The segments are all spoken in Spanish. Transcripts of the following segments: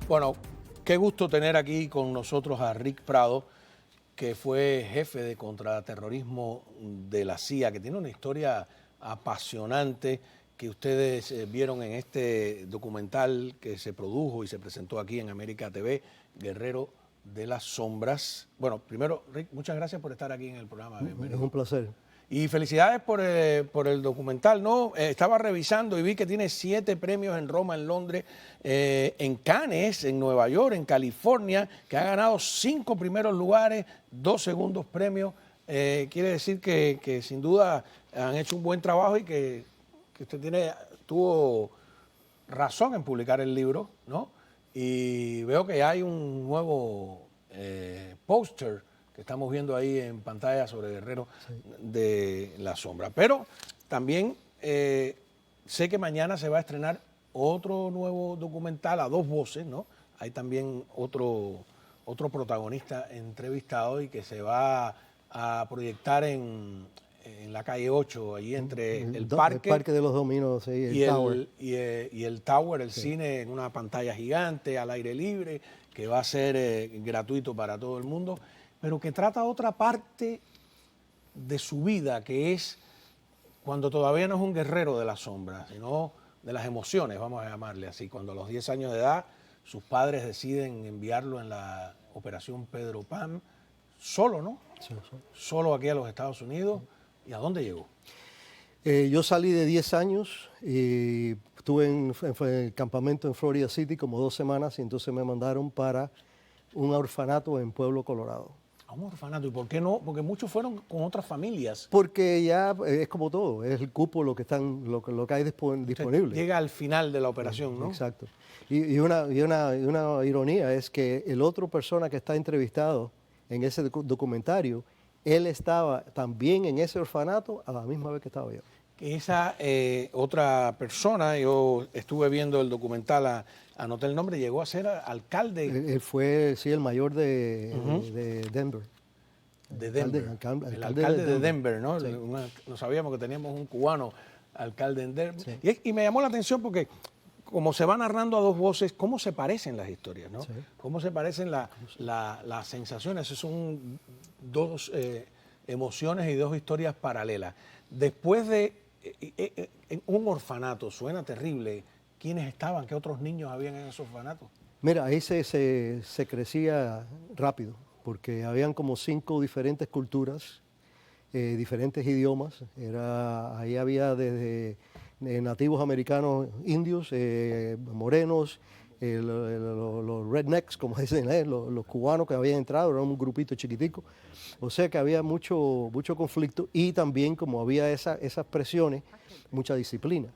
Bueno, qué gusto tener aquí con nosotros a Rick Prado, que fue jefe de contraterrorismo de la CIA, que tiene una historia apasionante que ustedes vieron en este documental que se produjo y se presentó aquí en América TV, Guerrero de las Sombras. Bueno, primero, Rick, muchas gracias por estar aquí en el programa. Bienvenido. Es un placer. Y felicidades por el documental, ¿no? Estaba revisando y vi que tiene 7 premios en Roma, en Londres, en Cannes, en Nueva York, en California, que ha ganado 5 primeros lugares, 2 segundos premios. Quiere decir que sin duda han hecho un buen trabajo y que usted tuvo razón en publicar el libro, ¿no? Y veo que hay un nuevo póster que estamos viendo ahí en pantalla sobre Guerrero de la Sombra. Pero también sé que mañana se va a estrenar otro nuevo documental a 2 voces, ¿no? Hay también otro protagonista entrevistado y que se va a proyectar en la calle 8, ahí entre el parque de los Dominos, sí, y el Tower, el cine en una pantalla gigante, al aire libre, que va a ser gratuito para todo el mundo, pero que trata otra parte de su vida, que es cuando todavía no es un guerrero de las sombras, sino de las emociones, vamos a llamarle así. Cuando a los 10 años de edad sus padres deciden enviarlo en la Operación Pedro Pan, solo, ¿no? Sí. Solo aquí a los Estados Unidos. ¿Y a dónde llegó? Yo salí de 10 años y estuve en el campamento en Florida City como 2 semanas y entonces me mandaron para un orfanato en Pueblo, Colorado. A un orfanato. ¿Y por qué no? Porque muchos fueron con otras familias. Porque ya es como todo, es el cupo lo que hay disponible. Llega al final de la operación, ¿no? Exacto. Y una ironía es que el otro persona que está entrevistado en ese documentario, él estaba también en ese orfanato a la misma vez que estaba yo. Esa otra persona, yo estuve viendo el documental, anoté el nombre, llegó a ser alcalde. Él fue, sí, el mayor de Denver. De Denver. El alcalde de Denver, ¿no? Sí. No sabíamos que teníamos un cubano alcalde en Denver. Sí. Y me llamó la atención porque como se va narrando a 2 voces, cómo se parecen las historias, ¿no? Sí. Cómo se parecen las sensaciones. Esas son 2 emociones y 2 historias paralelas. Después de en un orfanato, suena terrible. ¿Quiénes estaban? ¿Qué otros niños habían en esos orfanatos? Mira, ahí se crecía rápido, porque habían como 5 diferentes culturas, diferentes idiomas. Ahí había desde nativos americanos, indios, morenos, los rednecks, como dicen, los cubanos que habían entrado, era un grupito chiquitico. O sea que había mucho conflicto y también como había esas presiones, mucha disciplina.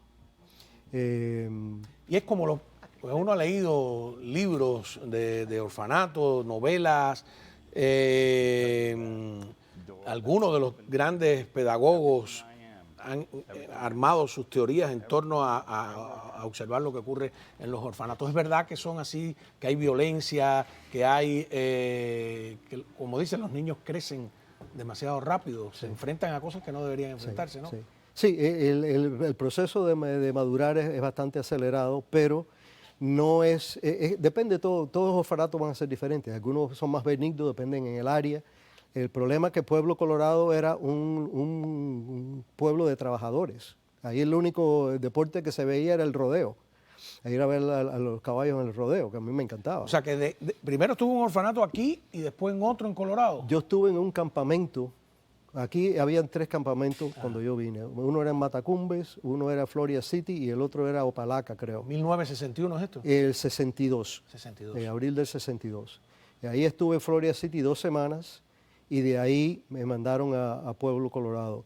Y es como pues uno ha leído libros de orfanato, novelas, algunos de los grandes pedagogos han armado sus teorías en torno a observar lo que ocurre en los orfanatos. Es verdad que son así, que hay violencia, que hay, que, como dicen, los niños crecen demasiado rápido, se enfrentan a cosas que no deberían enfrentarse, ¿no? Sí, el proceso de madurar es bastante acelerado, pero no depende, todos los orfanatos van a ser diferentes. Algunos son más benignos, dependen en el área. El problema es que Pueblo, Colorado era un pueblo de trabajadores. Ahí el único deporte que se veía era el rodeo. A ir a ver a los caballos en el rodeo, que a mí me encantaba. O sea, que primero estuvo en un orfanato aquí y después en otro en Colorado. Yo estuve en un campamento. Aquí habían 3 campamentos cuando yo vine. Uno era en Matacumbes, uno era Florida City y el otro era Opalaca, creo. ¿1961 es esto? El 62. 62. Abril del 62. Y ahí estuve en Florida City 2 semanas y de ahí me mandaron a Pueblo, Colorado.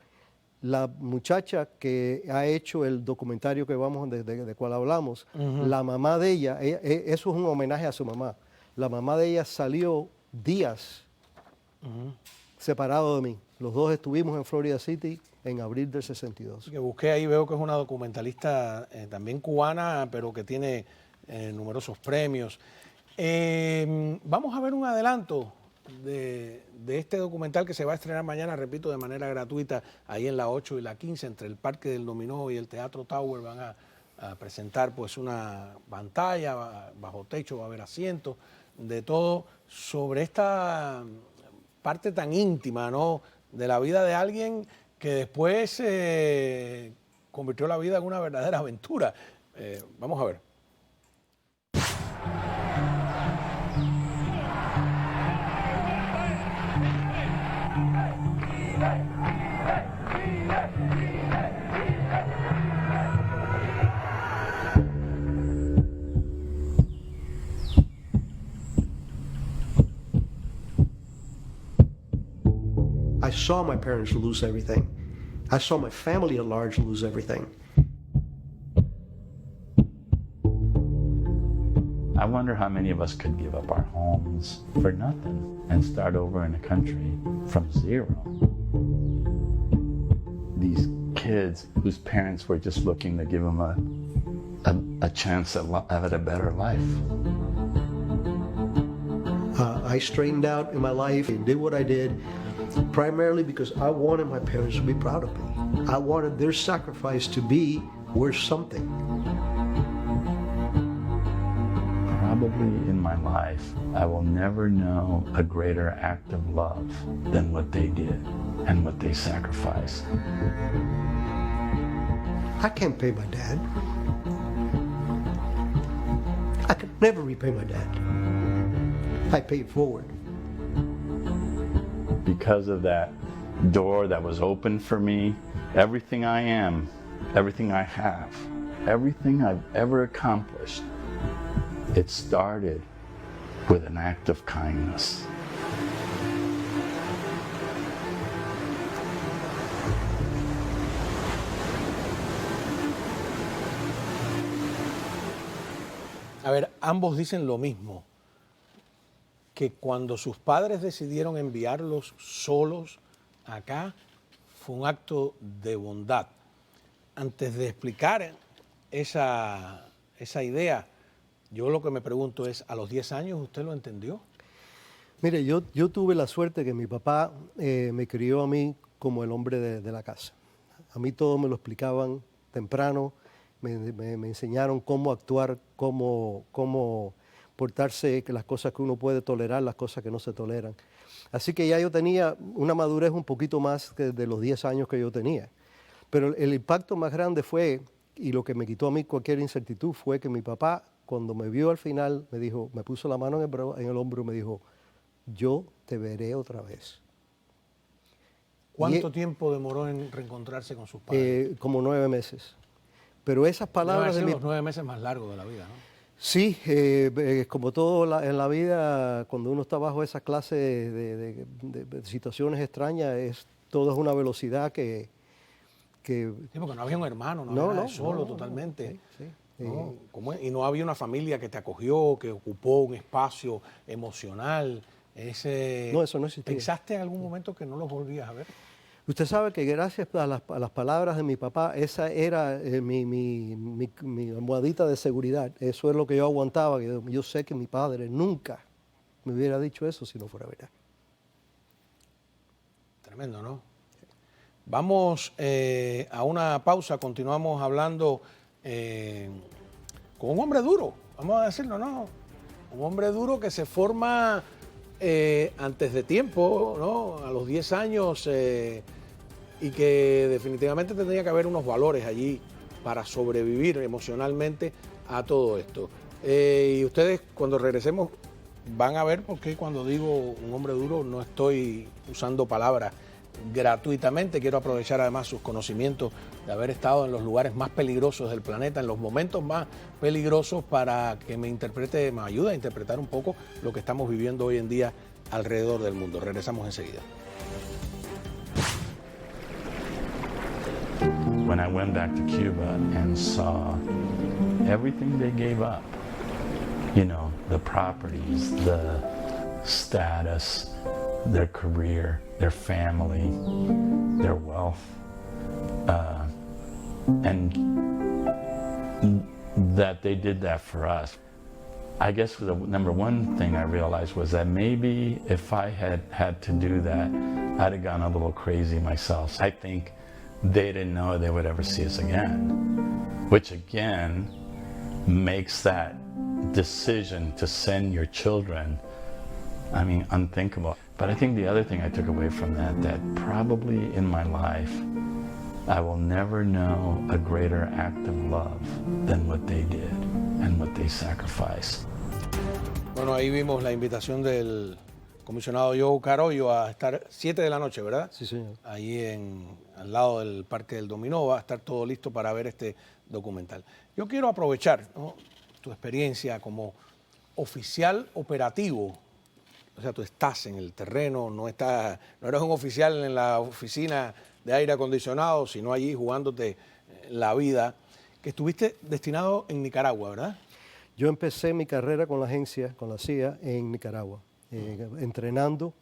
La muchacha que ha hecho el documentario que de cual hablamos, la mamá de ella, eso es un homenaje a su mamá. La mamá de ella salió días separado de mí. Los 2 estuvimos en Florida City en abril del 62. Que busqué ahí, veo que es una documentalista también cubana, pero que tiene numerosos premios. Vamos a ver un adelanto de este documental que se va a estrenar mañana, repito, de manera gratuita, ahí en la 8 y la 15, entre el Parque del Dominó y el Teatro Tower, van a a presentar pues una pantalla, bajo techo va a haber asientos, de todo, sobre esta parte tan íntima, ¿no?, de la vida de alguien que después convirtió la vida en una verdadera aventura. Vamos a ver. I saw my parents lose everything. I saw my family at large lose everything. I wonder how many of us could give up our homes for nothing and start over in a country from zero. These kids whose parents were just looking to give them a chance at a better life. I straightened out in my life and did what I did primarily because I wanted my parents to be proud of me. I wanted their sacrifice to be worth something. Probably in my life, I will never know a greater act of love than what they did and what they sacrificed. I can't pay my dad. I could never repay my dad. I paid forward. Because of that door that was open for me, everything I am, everything I have, everything I've ever accomplished, it started with an act of kindness. A ver, ambos dicen lo mismo, que cuando sus padres decidieron enviarlos solos acá, fue un acto de bondad. Antes de explicar esa idea, yo lo que me pregunto es, ¿a los 10 años usted lo entendió? Mire, yo tuve la suerte que mi papá me crió a mí como el hombre de la casa. A mí todo me lo explicaban temprano, me enseñaron cómo actuar, cómo portarse, que las cosas que uno puede tolerar, las cosas que no se toleran. Así que ya yo tenía una madurez un poquito más que de los 10 años que yo tenía. Pero el impacto más grande fue, y lo que me quitó a mí cualquier incertidumbre, fue que mi papá, cuando me vio al final, me dijo, me puso la mano en el hombro y me dijo, yo te veré otra vez. ¿Cuánto tiempo demoró en reencontrarse con sus padres? Como 9 meses. Pero esas palabras de de los 9 meses más largos de la vida, ¿no? Sí, como todo en la vida, cuando uno está bajo esa clase de situaciones extrañas, todo es una velocidad que... Sí, porque no había un hermano, no había solo totalmente. Sí. ¿No? Y no había una familia que te acogió, que ocupó un espacio emocional. No, eso no existía. ¿Pensaste en algún momento que no los volvías a ver? Usted sabe que gracias a las palabras de mi papá, esa era mi almohadita de seguridad. Eso es lo que yo aguantaba. Yo sé que mi padre nunca me hubiera dicho eso si no fuera verdad. Tremendo, ¿no? Vamos a una pausa, continuamos hablando con un hombre duro, vamos a decirlo, ¿no? Un hombre duro que se forma antes de tiempo, ¿no? A los 10 años y que definitivamente tendría que haber unos valores allí para sobrevivir emocionalmente a todo esto. Y ustedes cuando regresemos van a ver por qué cuando digo un hombre duro no estoy usando palabras gratuitamente. Quiero aprovechar además sus conocimientos de haber estado en los lugares más peligrosos del planeta, en los momentos más peligrosos, para que me ayude a interpretar un poco lo que estamos viviendo hoy en día alrededor del mundo. Regresamos enseguida. When I went back to Cuba and saw everything they gave up, you know, the properties, the status, their career, their family, their wealth, and that they did that for us. I guess the number one thing I realized was that maybe if I had to do that, I'd have gone a little crazy myself. I think they didn't know they would ever see us again, which again makes that decision to send your children, I mean, unthinkable. But I think the other thing I took away from that probably in my life, I will never know a greater act of love than what they did and what they sacrificed. Bueno, ahí vimos la invitación del comisionado Joe Carollo a estar 7 de la noche, ¿verdad? Sí, señor. Ahí al lado del Parque del Dominó, va a estar todo listo para ver este documental. Yo quiero aprovechar, ¿no?, tu experiencia como oficial operativo. O sea, tú estás en el terreno, no eres un oficial en la oficina de aire acondicionado, sino allí jugándote la vida, que estuviste destinado en Nicaragua, ¿verdad? Yo empecé mi carrera con la agencia, con la CIA, en Nicaragua, entrenando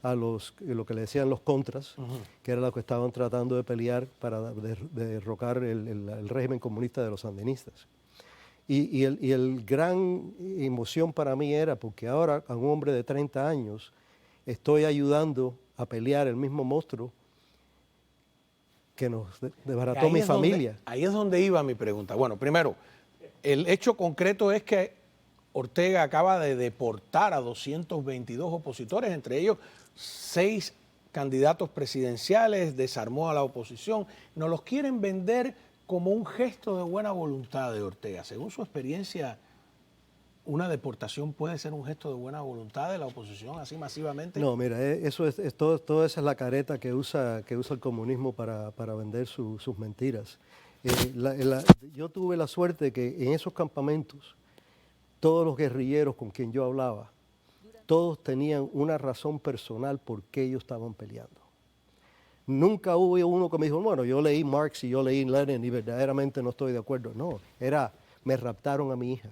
a lo que le decían los contras, que era lo que estaban tratando de pelear para derrocar el régimen comunista de los sandinistas. Y el gran emoción para mí era porque ahora, a un hombre de 30 años, estoy ayudando a pelear el mismo monstruo que nos desbarató mi familia. Ahí es donde iba mi pregunta. Bueno, primero, el hecho concreto es que Ortega acaba de deportar a 222 opositores, entre ellos 6 candidatos presidenciales, desarmó a la oposición. Nos los quieren vender como un gesto de buena voluntad de Ortega. Según su experiencia, ¿una deportación puede ser un gesto de buena voluntad de la oposición así masivamente? No, mira, eso toda esa es la careta que usa el comunismo para vender sus mentiras. Yo tuve la suerte que en esos campamentos, todos los guerrilleros con quien yo hablaba, todos tenían una razón personal por qué ellos estaban peleando. Nunca hubo uno que me dijo, bueno, yo leí Marx y yo leí Lenin y verdaderamente no estoy de acuerdo. No, me raptaron a mi hija.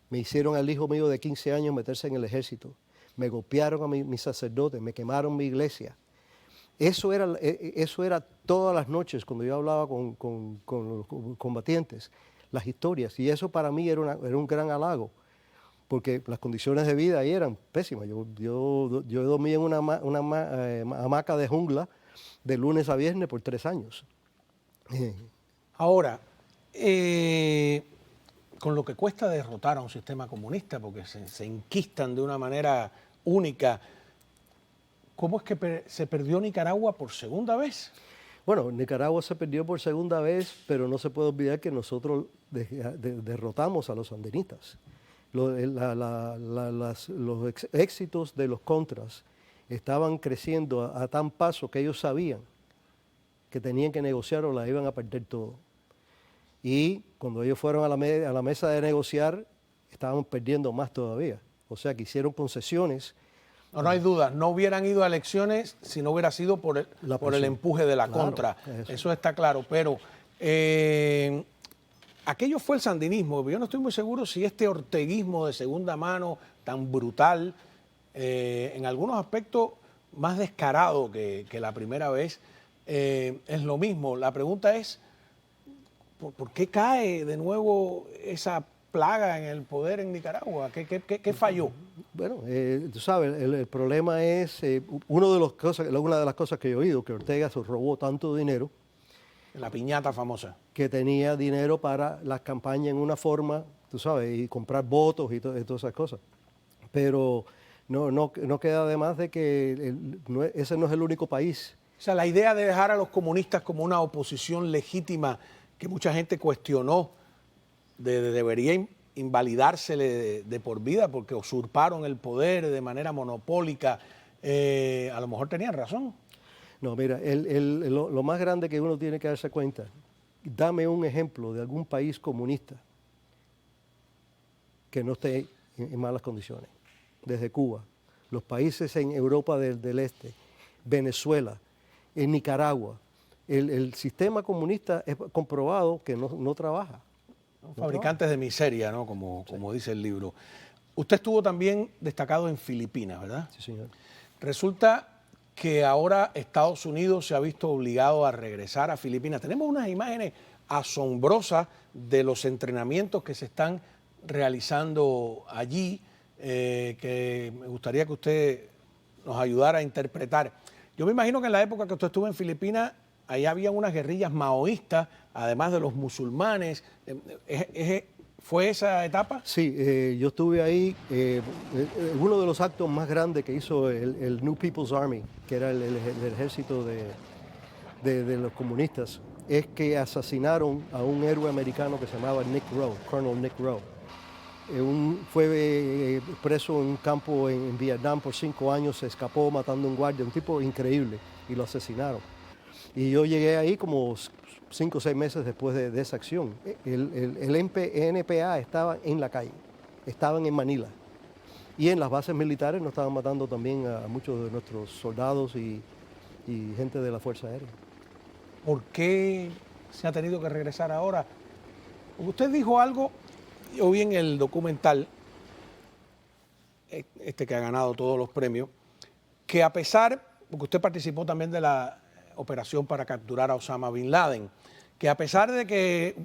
Me hicieron al hijo mío de 15 años meterse en el ejército. Me golpearon a mis sacerdotes, me quemaron mi iglesia. Eso era todas las noches cuando yo hablaba con los combatientes, las historias. Y eso para mí era un gran halago, porque las condiciones de vida ahí eran pésimas. Yo dormí en una hamaca de jungla de lunes a viernes por 3 años. Ahora, con lo que cuesta derrotar a un sistema comunista, porque se enquistan de una manera única, ¿cómo es que se perdió Nicaragua por segunda vez? Bueno, Nicaragua se perdió por segunda vez, pero no se puede olvidar que nosotros derrotamos a los sandinistas. Los éxitos de los contras estaban creciendo a tan paso que ellos sabían que tenían que negociar o la iban a perder todo. Y cuando ellos fueron a la mesa de negociar, estaban perdiendo más todavía. O sea, que hicieron concesiones. No hay duda, no hubieran ido a elecciones si no hubiera sido por el empuje de la contra. Eso está claro, pero aquello fue el sandinismo. Yo no estoy muy seguro si este orteguismo de segunda mano tan brutal, en algunos aspectos más descarado que la primera vez, es lo mismo. La pregunta es, ¿por qué cae de nuevo esa plaga en el poder en Nicaragua? ¿Qué falló? Bueno, tú sabes, el problema es, una de las cosas que he oído, que Ortega se robó tanto dinero. La piñata famosa. Que tenía dinero para las campañas en una forma, tú sabes, y comprar votos y todas esas cosas. Pero no queda de más de que ese no es el único país. O sea, la idea de dejar a los comunistas como una oposición legítima que mucha gente cuestionó, debería invalidársele de por vida porque usurparon el poder de manera monopólica, a lo mejor tenían razón. No, mira, lo más grande que uno tiene que darse cuenta, dame un ejemplo de algún país comunista que no esté en malas condiciones. Desde Cuba, los países en Europa del Este, Venezuela, en Nicaragua. El sistema comunista es comprobado que no trabaja. Fabricantes de miseria, ¿no? Como dice el libro. Usted estuvo también destacado en Filipinas, ¿verdad? Sí, señor. Resulta que ahora Estados Unidos se ha visto obligado a regresar a Filipinas. Tenemos unas imágenes asombrosas de los entrenamientos que se están realizando allí, que me gustaría que usted nos ayudara a interpretar. Yo me imagino que en la época que usted estuvo en Filipinas ahí había unas guerrillas maoístas, además de los musulmanes. ¿Fue esa etapa? Sí, yo estuve ahí. Uno de los actos más grandes que hizo el New People's Army, que era el ejército de los comunistas, es que asesinaron a un héroe americano que se llamaba Nick Rowe, Colonel Nick Rowe. Fue preso en un campo en Vietnam por 5 años, se escapó matando a un guardia, un tipo increíble, y lo asesinaron. Y yo llegué ahí como 5 o 6 meses después de esa acción. El NPA estaba en la calle, estaban en Manila. Y en las bases militares nos estaban matando también a muchos de nuestros soldados y gente de la Fuerza Aérea. ¿Por qué se ha tenido que regresar ahora? Usted dijo algo, yo vi en el documental, que ha ganado todos los premios, que a pesar, porque usted participó también de la operación para capturar a Osama Bin Laden, que a pesar de que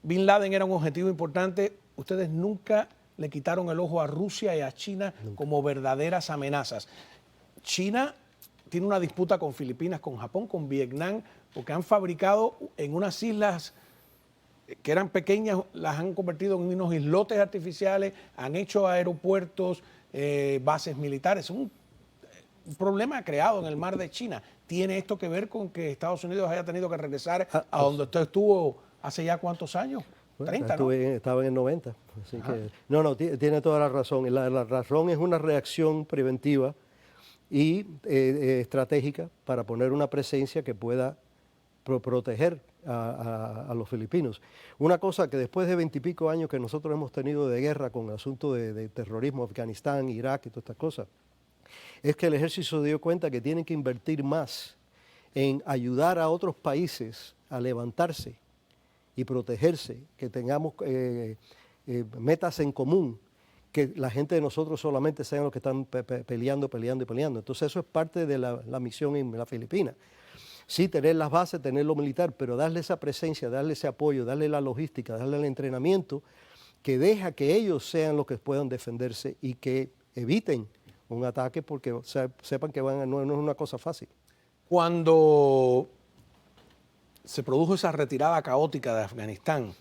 Bin Laden era un objetivo importante, ustedes nunca le quitaron el ojo a Rusia y a China como verdaderas amenazas. China tiene una disputa con Filipinas, con Japón, con Vietnam, porque han fabricado en unas islas que eran pequeñas, las han convertido en unos islotes artificiales, han hecho aeropuertos, bases militares. Es un problema creado en el mar de China. ¿Tiene esto que ver con que Estados Unidos haya tenido que regresar a donde usted estuvo hace ya cuántos años? Bueno, 30, ¿no? Estaba en el 90. Así que, no, tiene toda la razón. La razón es una reacción preventiva y estratégica para poner una presencia que pueda proteger a los filipinos. Una cosa que después de 20 y pico años que nosotros hemos tenido de guerra con el asunto de terrorismo, Afganistán, Irak y todas estas cosas, es que el ejército se dio cuenta que tienen que invertir más en ayudar a otros países a levantarse y protegerse, que tengamos metas en común, que la gente de nosotros solamente sean los que están peleando. Entonces eso es parte de la misión en la Filipina. Sí, tener las bases, tener lo militar, pero darle esa presencia, darle ese apoyo, darle la logística, darle el entrenamiento, que deja que ellos sean los que puedan defenderse y que eviten un ataque, porque sepan que no es una cosa fácil. Cuando se produjo esa retirada caótica de Afganistán,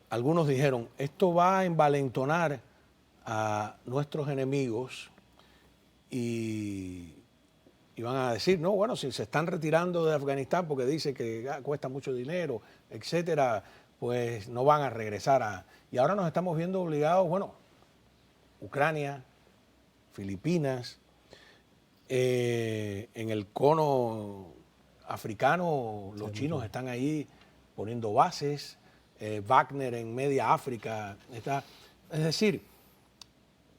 algunos dijeron, esto va a envalentonar a nuestros enemigos y van a decir, no, bueno, si se están retirando de Afganistán porque dice que cuesta mucho dinero, etcétera, pues no van a regresar. Y ahora nos estamos viendo obligados, bueno, Ucrania, Filipinas, en el cono africano los chinos están ahí poniendo bases, Wagner en media África está. Es decir,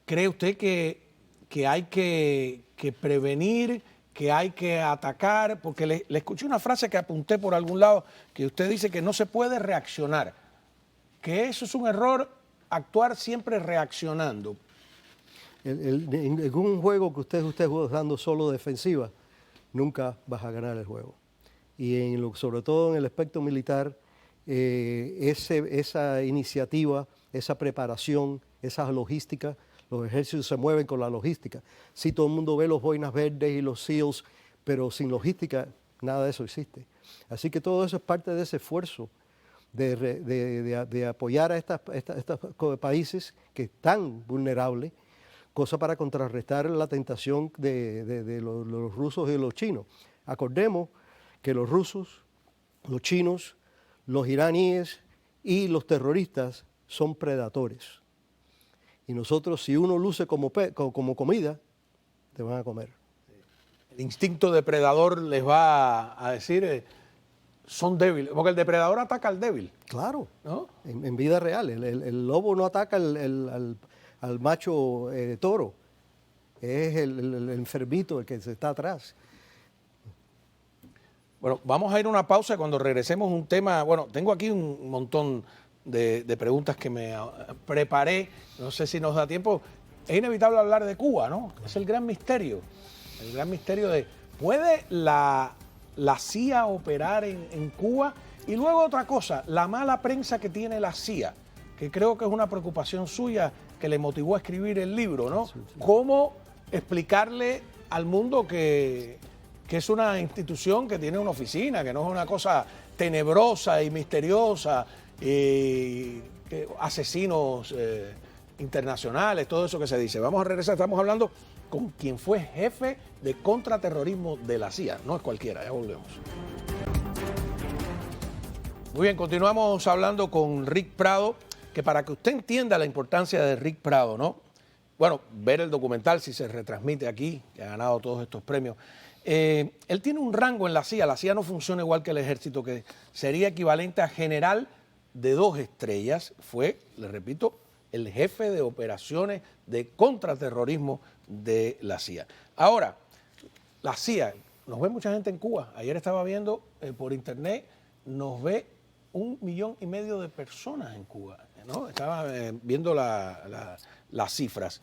¿cree usted que hay que prevenir, que hay que atacar? Porque le escuché una frase que apunté por algún lado, que usted dice que no se puede reaccionar, que eso es un error, actuar siempre reaccionando. En un juego que usted jugando solo defensiva, nunca vas a ganar el juego. Y sobre todo en el aspecto militar, esa iniciativa, esa preparación, esa logística, los ejércitos se mueven con la logística. Sí, todo el mundo ve los boinas verdes y los SEALs, pero sin logística nada de eso existe. Así que todo eso es parte de ese esfuerzo de apoyar a estos países que están vulnerables, cosa para contrarrestar la tentación de los rusos y los chinos. Acordemos que los rusos, los chinos, los iraníes y los terroristas son predadores. Y nosotros, si uno luce como comida, te van a comer. El instinto depredador les va a decir, son débiles, porque el depredador ataca al débil. Claro, ¿no? En vida real. El lobo no ataca al macho toro, es el enfermito el que está atrás. Bueno, vamos a ir a una pausa. Cuando regresemos un tema, bueno, tengo aquí un montón de preguntas que me preparé, no sé si nos da tiempo. Es inevitable hablar de Cuba, ¿no? Es el gran misterio de, ¿puede la CIA operar en Cuba? Y luego otra cosa, la mala prensa que tiene la CIA, que creo que es una preocupación suya que le motivó a escribir el libro, ¿no? Sí. ¿Cómo explicarle al mundo que que es una institución que tiene una oficina, que no es una cosa tenebrosa y misteriosa, asesinos internacionales, todo eso que se dice. Vamos a regresar, estamos hablando con quien fue jefe de contraterrorismo de la CIA, no es cualquiera, ya volvemos. Muy bien, continuamos hablando con Rick Prado, que para que usted entienda la importancia de Rick Prado, ¿no? Bueno, ver el documental si se retransmite aquí, que ha ganado todos estos premios. Él tiene un rango en la CIA no funciona igual que el ejército, que sería equivalente a general de 2 estrellas. Fue, le repito, el jefe de operaciones de contraterrorismo de la CIA. Ahora, la CIA, nos ve mucha gente en Cuba. Ayer estaba viendo por internet, nos ve 1,5 millones de personas en Cuba, ¿no? Estaba viendo las cifras.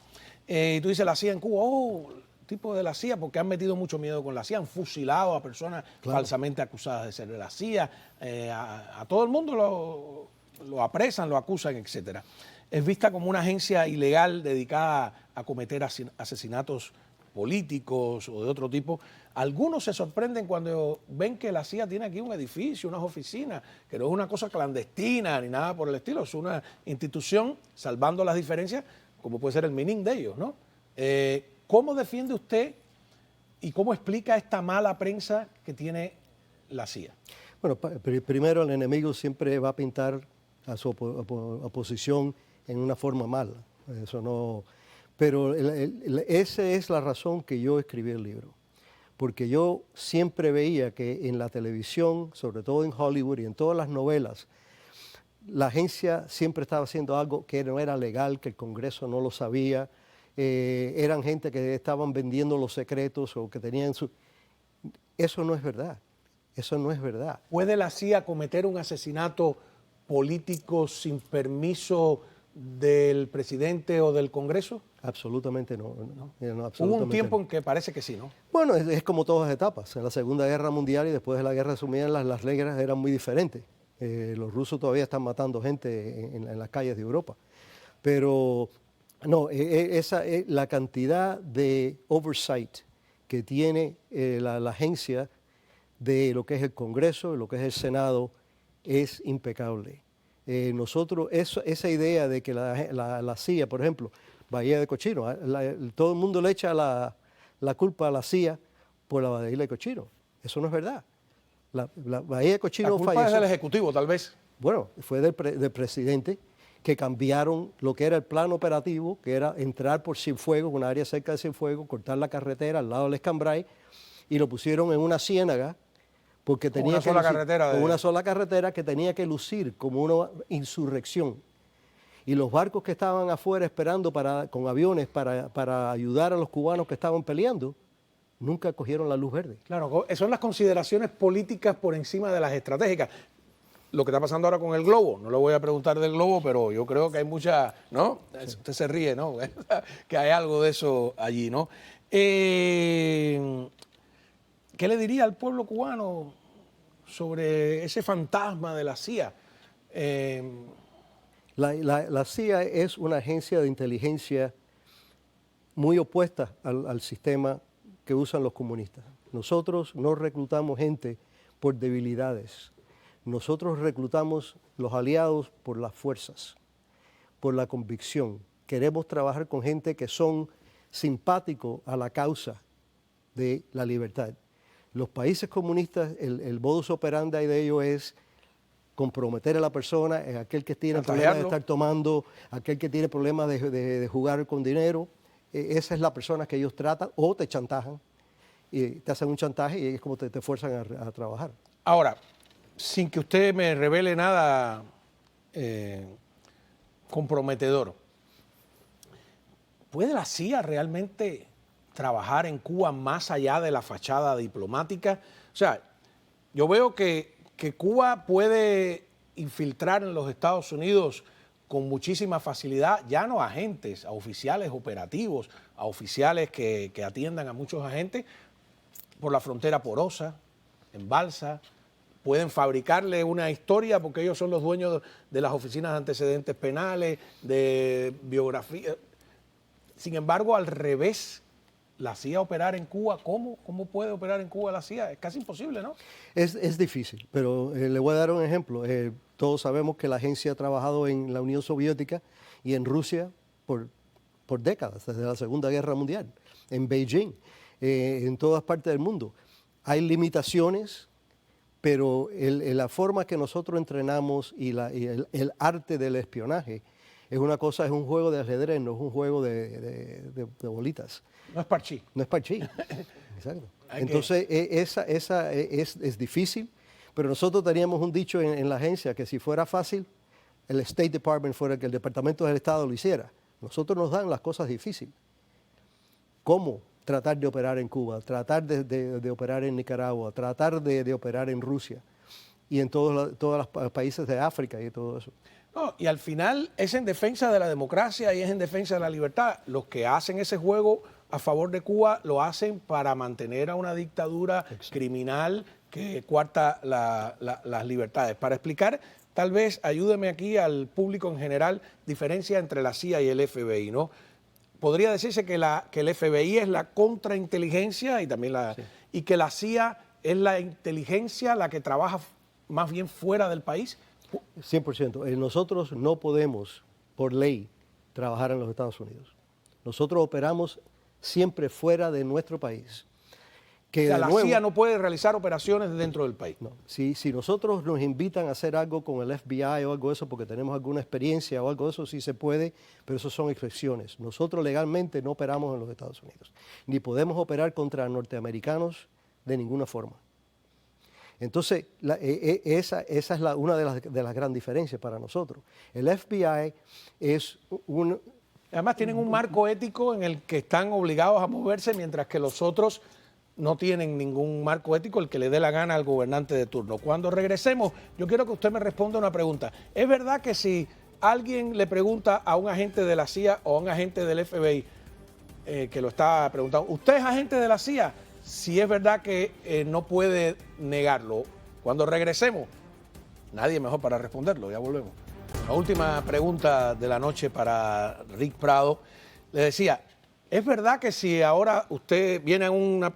Y tú dices, la CIA en Cuba, tipo de la CIA, porque han metido mucho miedo con la CIA, han fusilado a personas falsamente acusadas de ser de la CIA, a todo el mundo lo apresan, lo acusan, etcétera. Es vista como una agencia ilegal dedicada a cometer asesinatos políticos o de otro tipo. Algunos se sorprenden cuando ven que la CIA tiene aquí un edificio, unas oficinas, que no es una cosa clandestina ni nada por el estilo, es una institución, salvando las diferencias, como puede ser el meaning de ellos, ¿no? ¿Cómo defiende usted y cómo explica esta mala prensa que tiene la CIA? Bueno, primero el enemigo siempre va a pintar a su oposición en una forma mala. Eso no. Pero esa es la razón que yo escribí el libro. Porque yo siempre veía que en la televisión, sobre todo en Hollywood y en todas las novelas, la agencia siempre estaba haciendo algo que no era legal, que el Congreso no lo sabía. Eran gente que estaban vendiendo los secretos o que tenían su... Eso no es verdad. Eso no es verdad. ¿Puede la CIA cometer un asesinato político sin permiso del presidente o del Congreso? Absolutamente no. Absolutamente Hubo un tiempo no. en que parece que sí, ¿no? Bueno, es como todas las etapas. En la Segunda Guerra Mundial y después de la Guerra Sumida las reglas eran muy diferentes. Los rusos todavía están matando gente en las calles de Europa. Pero no, la cantidad de oversight que tiene la agencia de lo que es el Congreso, lo que es el Senado, es impecable. Nosotros, esa idea de que la CIA, por ejemplo, Bahía de Cochino, todo el mundo le echa la culpa a la CIA por la Bahía de Cochino. Eso no es verdad. La Bahía de Cochino falleció. La culpa es del Ejecutivo, tal vez. Bueno, fue del presidente, que cambiaron lo que era el plan operativo, que era entrar por Cienfuegos, un área cerca de Cienfuegos, cortar la carretera al lado del Escambray, y lo pusieron en una ciénaga, porque tenía una sola carretera. Con una sola carretera que tenía que lucir como una insurrección. Y los barcos que estaban afuera esperando con aviones para ayudar a los cubanos que estaban peleando, nunca cogieron la luz verde. Claro, son las consideraciones políticas por encima de las estratégicas. Lo que está pasando ahora con el globo, no le voy a preguntar del globo, pero yo creo que hay mucha, ¿no? Sí. Usted se ríe, ¿no? Que hay algo de eso allí, ¿no? ¿Qué le diría al pueblo cubano sobre ese fantasma de la CIA? La CIA es una agencia de inteligencia muy opuesta al sistema que usan los comunistas. Nosotros no reclutamos gente por debilidades. Nosotros reclutamos los aliados por las fuerzas, por la convicción. Queremos trabajar con gente que son simpáticos a la causa de la libertad. Los países comunistas, el modus operandi de ellos es comprometer a la persona, aquel que tiene problemas de estar tomando, aquel que tiene problemas de jugar con dinero. Esa es la persona que ellos tratan, o te chantajan, y te hacen un chantaje y es como te fuerzan a trabajar. Ahora, sin que usted me revele nada comprometedor, ¿puede la CIA realmente trabajar en Cuba más allá de la fachada diplomática? O sea, yo veo que Cuba puede infiltrar en los Estados Unidos con muchísima facilidad, ya no a agentes, a oficiales operativos, a oficiales que atiendan a muchos agentes por la frontera porosa, en Balsa. Pueden fabricarle una historia porque ellos son los dueños de las oficinas de antecedentes penales, de biografía. Sin embargo, al revés la CIA operar en Cuba. ¿Cómo puede operar en Cuba la CIA? Es casi imposible, ¿no? Es difícil, pero le voy a dar un ejemplo. Todos sabemos que la agencia ha trabajado en la Unión Soviética y en Rusia por décadas, desde la Segunda Guerra Mundial, en Beijing, en todas partes del mundo. Hay limitaciones, pero la forma que nosotros entrenamos y el arte del espionaje es una cosa, es un juego de ajedrez, no es un juego de bolitas. No es parchí. No es parchí. Exacto. Entonces, esa es difícil, pero nosotros teníamos un dicho en la agencia que si fuera fácil, el State Department fuera que el Departamento del Estado lo hiciera. Nosotros nos dan las cosas difíciles. ¿Cómo tratar de operar en Cuba, tratar de operar en Nicaragua, tratar de operar en Rusia y en todos los países de África y todo eso? No, y al final es en defensa de la democracia y es en defensa de la libertad. Los que hacen ese juego a favor de Cuba lo hacen para mantener a una dictadura criminal que coarta las libertades. Para explicar, tal vez ayúdeme aquí al público en general, diferencia entre la CIA y el FBI, ¿no? Podría decirse que el FBI es la contrainteligencia y también y que la CIA es la inteligencia, la que trabaja más bien fuera del país. 100%. Nosotros no podemos, por ley, trabajar en los Estados Unidos. Nosotros operamos siempre fuera de nuestro país. Que O sea, de la nuevo, CIA no puede realizar operaciones dentro del país. no. Si nosotros nos invitan a hacer algo con el FBI o algo de eso porque tenemos alguna experiencia o algo de eso, sí se puede, pero eso son excepciones. Nosotros legalmente no operamos en los Estados Unidos, ni podemos operar contra norteamericanos de ninguna forma. Entonces, esa es una de las grandes diferencias para nosotros. El FBI es un... Además tienen un marco ético en el que están obligados a moverse, mientras que los otros no tienen ningún marco ético, el que le dé la gana al gobernante de turno. Cuando regresemos, yo quiero que usted me responda una pregunta. ¿Es verdad que si alguien le pregunta a un agente de la CIA o a un agente del FBI, que lo está preguntando, ¿usted es agente de la CIA? Si es verdad que no puede negarlo. Cuando regresemos, nadie mejor para responderlo, ya volvemos. La última pregunta de la noche para Rick Prado. Le decía, ¿es verdad que si ahora usted viene a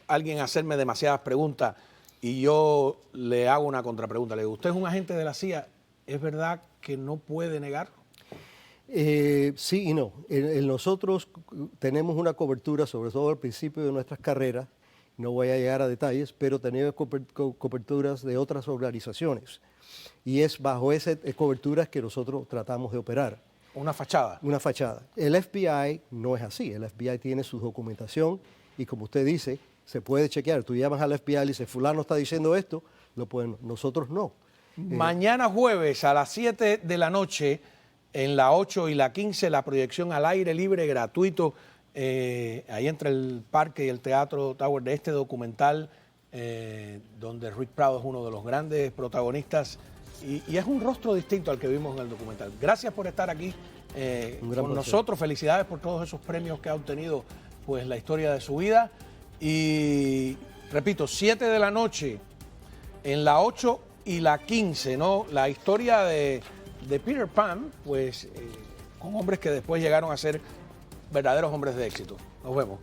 alguien a hacerme demasiadas preguntas y yo le hago una contrapregunta, le digo, ¿usted es un agente de la CIA? ¿Es verdad que no puede negarlo? Sí y no. Nosotros tenemos una cobertura, sobre todo al principio de nuestras carreras, no voy a llegar a detalles, pero tenemos coberturas de otras organizaciones. Y es bajo esas coberturas que nosotros tratamos de operar. Una fachada. Una fachada. El FBI no es así. El FBI tiene su documentación y, como usted dice, se puede chequear. Tú llamas al FBI y dices, fulano está diciendo esto, lo pueden. Nosotros no. Mañana jueves a las 7 de la noche, en la 8 y la 15, la proyección al aire libre, gratuito, ahí entre el parque y el Teatro Tower, de este documental, donde Rick Prado es uno de los grandes protagonistas y es un rostro distinto al que vimos en el documental. Gracias por estar aquí con nosotros. Felicidades por todos esos premios que ha obtenido, pues, la historia de su vida. Y repito, 7 de la noche, en la 8 y la 15, ¿no? La historia de Peter Pan, pues, con hombres que después llegaron a ser verdaderos hombres de éxito. Nos vemos.